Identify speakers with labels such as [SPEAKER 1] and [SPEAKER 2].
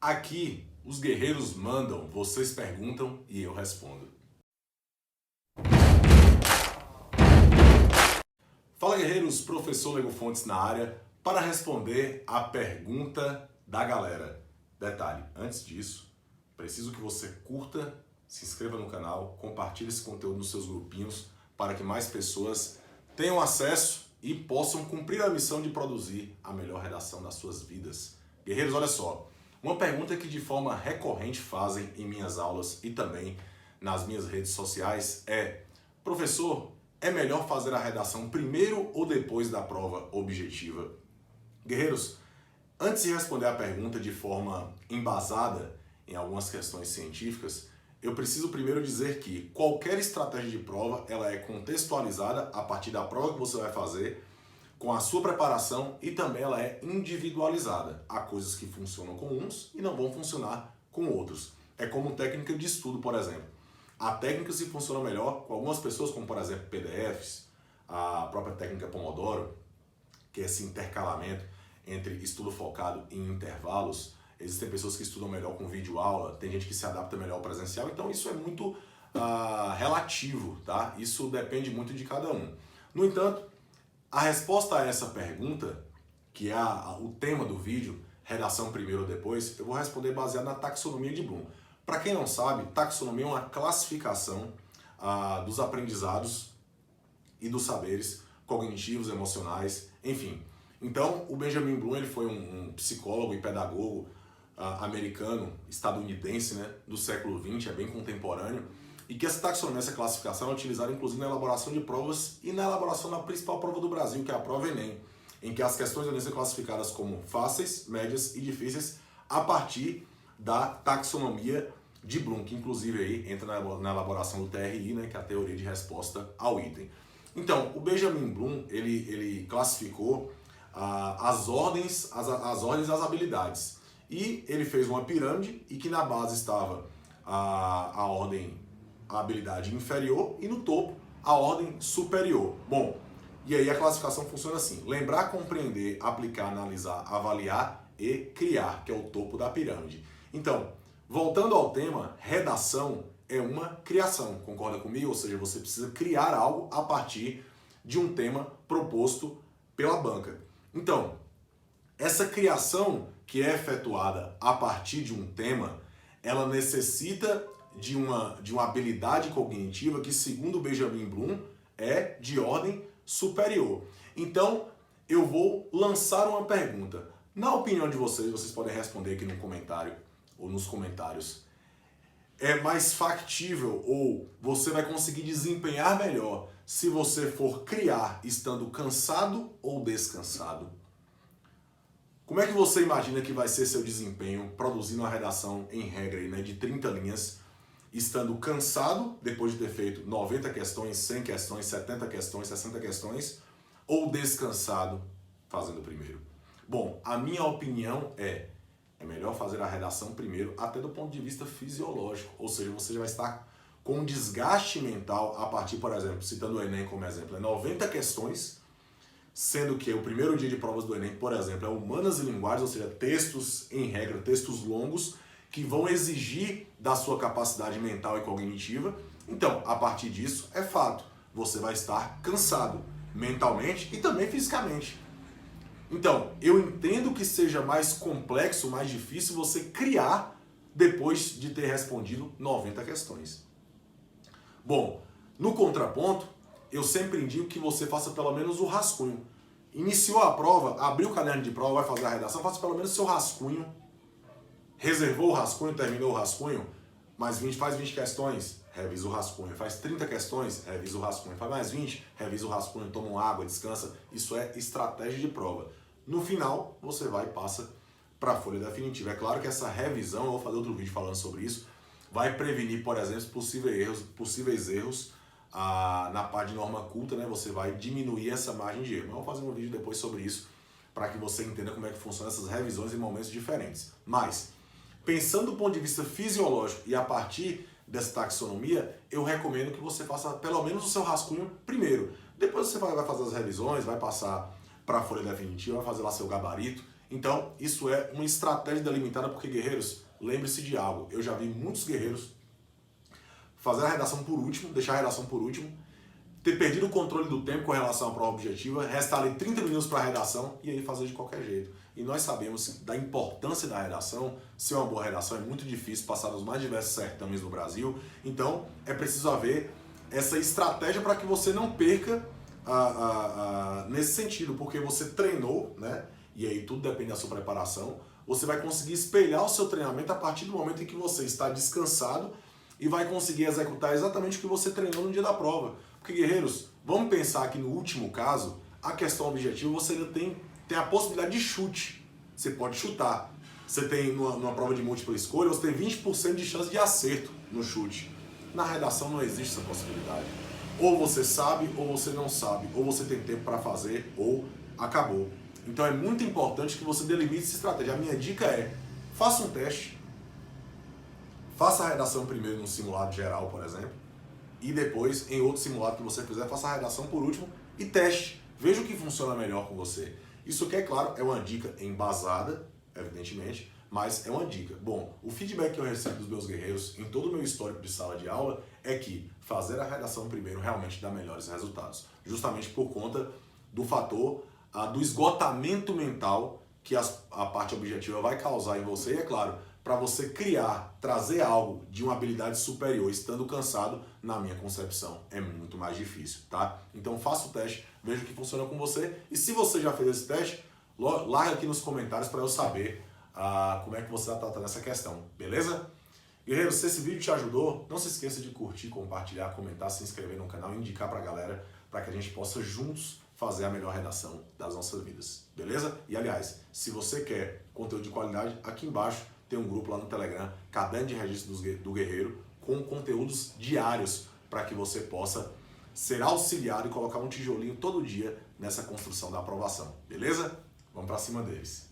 [SPEAKER 1] Aqui, os guerreiros mandam, vocês perguntam e eu respondo. Fala guerreiros, professor Lego Fontes na área para responder a pergunta da galera. Detalhe, antes disso, preciso que você curta, se inscreva no canal, compartilhe esse conteúdo nos seus grupinhos para que mais pessoas tenham acesso e possam cumprir a missão de produzir a melhor redação das suas vidas. Guerreiros, olha só, uma pergunta que de forma recorrente fazem em minhas aulas e também nas minhas redes sociais é: professor, é melhor fazer a redação primeiro ou depois da prova objetiva? Guerreiros, antes de responder a pergunta de forma embasada em algumas questões científicas, eu preciso primeiro dizer que qualquer estratégia de prova ela é contextualizada a partir da prova que você vai fazer, com a sua preparação, e também ela é individualizada. Há coisas que funcionam com uns e não vão funcionar com outros. É como técnica de estudo, por exemplo. Há técnicas que funcionam melhor com algumas pessoas, como por exemplo PDFs, a própria técnica Pomodoro, que é esse intercalamento entre estudo focado em intervalos. Existem pessoas que estudam melhor com vídeo-aula, tem gente que se adapta melhor ao presencial, então isso é muito relativo, tá? Isso depende muito de cada um. No entanto, a resposta a essa pergunta, que é o tema do vídeo, redação primeiro ou depois, eu vou responder baseado na taxonomia de Bloom. Para quem não sabe, taxonomia é uma classificação dos aprendizados e dos saberes cognitivos, emocionais, enfim. Então, o Benjamin Bloom ele foi um psicólogo e pedagogo americano, estadunidense, né, do século XX, é bem contemporâneo, e que essa taxonomia, essa classificação é utilizada inclusive na elaboração de provas e na elaboração da principal prova do Brasil, que é a prova Enem, em que as questões devem ser classificadas como fáceis, médias e difíceis a partir da taxonomia de Bloom, que inclusive aí entra na elaboração do TRI, né, que é a teoria de resposta ao item. Então, o Benjamin Bloom, ele classificou as ordens das habilidades. E ele fez uma pirâmide e que na base estava a habilidade inferior e no topo a ordem superior. Bom, e aí a classificação funciona assim: lembrar, compreender, aplicar, analisar, avaliar e criar, que é o topo da pirâmide. Então, voltando ao tema, redação é uma criação, concorda comigo? Ou seja, você precisa criar algo a partir de um tema proposto pela banca. Então, essa criação que é efetuada a partir de um tema, ela necessita de uma habilidade cognitiva que, segundo Benjamin Bloom, é de ordem superior. Então, eu vou lançar uma pergunta. Na opinião de vocês, vocês podem responder aqui no comentário ou nos comentários. É mais factível ou você vai conseguir desempenhar melhor se você for criar estando cansado ou descansado? Como é que você imagina que vai ser seu desempenho produzindo uma redação em regra aí, né, de 30 linhas, estando cansado depois de ter feito 90 questões, 100 questões, 70 questões, 60 questões, ou descansado fazendo primeiro? Bom, a minha opinião é melhor fazer a redação primeiro, até do ponto de vista fisiológico, ou seja, você já vai estar com um desgaste mental a partir, por exemplo, citando o Enem como exemplo, 90 questões, sendo que o primeiro dia de provas do Enem, por exemplo, é humanas e linguagens, ou seja, textos em regra, textos longos, que vão exigir da sua capacidade mental e cognitiva. Então, a partir disso, é fato, você vai estar cansado mentalmente e também fisicamente. Então, eu entendo que seja mais complexo, mais difícil você criar depois de ter respondido 90 questões. Bom, no contraponto, eu sempre indico que você faça pelo menos o rascunho. Iniciou a prova, abriu o caderno de prova, vai fazer a redação, faça pelo menos o seu rascunho. Reservou o rascunho, terminou o rascunho, faz 20 questões, revisa o rascunho. Faz 30 questões, revisa o rascunho. Faz mais 20, revisa o rascunho, toma uma água, descansa. Isso é estratégia de prova. No final, você vai e passa para a folha definitiva. É claro que essa revisão, eu vou fazer outro vídeo falando sobre isso, vai prevenir, por exemplo, possíveis erros na parte de norma culta, né? Você vai diminuir essa margem de erro. Mas eu vou fazer um vídeo depois sobre isso, para que você entenda como é que funcionam essas revisões em momentos diferentes. Mas, pensando do ponto de vista fisiológico e a partir dessa taxonomia, eu recomendo que você faça pelo menos o seu rascunho primeiro. Depois você vai fazer as revisões, vai passar para a folha definitiva, vai fazer lá seu gabarito Então, isso é uma estratégia delimitada, porque, guerreiros, lembre-se de algo. Eu já vi muitos guerreiros fazer a redação por último, deixar a redação por último, ter perdido o controle do tempo com relação à prova objetiva, restar ali 30 minutos para a redação e aí fazer de qualquer jeito. E nós sabemos da importância da redação, ser uma boa redação é muito difícil, passar nos mais diversos certames do Brasil, então é preciso haver essa estratégia para que você não perca nesse sentido, porque você treinou, né? E aí tudo depende da sua preparação, você vai conseguir espelhar o seu treinamento a partir do momento em que você está descansado e vai conseguir executar exatamente o que você treinou no dia da prova. Porque, guerreiros, vamos pensar que no último caso, a questão objetiva, você ainda tem a possibilidade de chute. Você pode chutar. Você tem, numa prova de múltipla escolha, você tem 20% de chance de acerto no chute. Na redação não existe essa possibilidade. Ou você sabe, ou você não sabe. Ou você tem tempo para fazer, ou acabou. Então é muito importante que você delimite essa estratégia. A minha dica é, faça um teste. Faça a redação primeiro num simulado geral, por exemplo, e depois, em outro simulado que você fizer, faça a redação por último e teste. Veja o que funciona melhor com você. Isso que, é claro, é uma dica embasada, evidentemente, mas é uma dica. Bom, o feedback que eu recebo dos meus guerreiros em todo o meu histórico de sala de aula é que fazer a redação primeiro realmente dá melhores resultados. Justamente por conta do fator do esgotamento mental que a parte objetiva vai causar em você. E, é claro, para você criar, trazer algo de uma habilidade superior estando cansado, na minha concepção, é muito mais difícil, tá? Então faça o teste, veja o que funciona com você e se você já fez esse teste, larga aqui nos comentários para eu saber como é que você está tratando essa questão, beleza? Guerreiro, se esse vídeo te ajudou, não se esqueça de curtir, compartilhar, comentar, se inscrever no canal e indicar para a galera para que a gente possa juntos fazer a melhor redação das nossas vidas, beleza? E aliás, se você quer conteúdo de qualidade, aqui embaixo tem um grupo lá no Telegram, Caderno de Registro do Guerreiro, com conteúdos diários para que você possa ser auxiliado e colocar um tijolinho todo dia nessa construção da aprovação, beleza? Vamos para cima deles.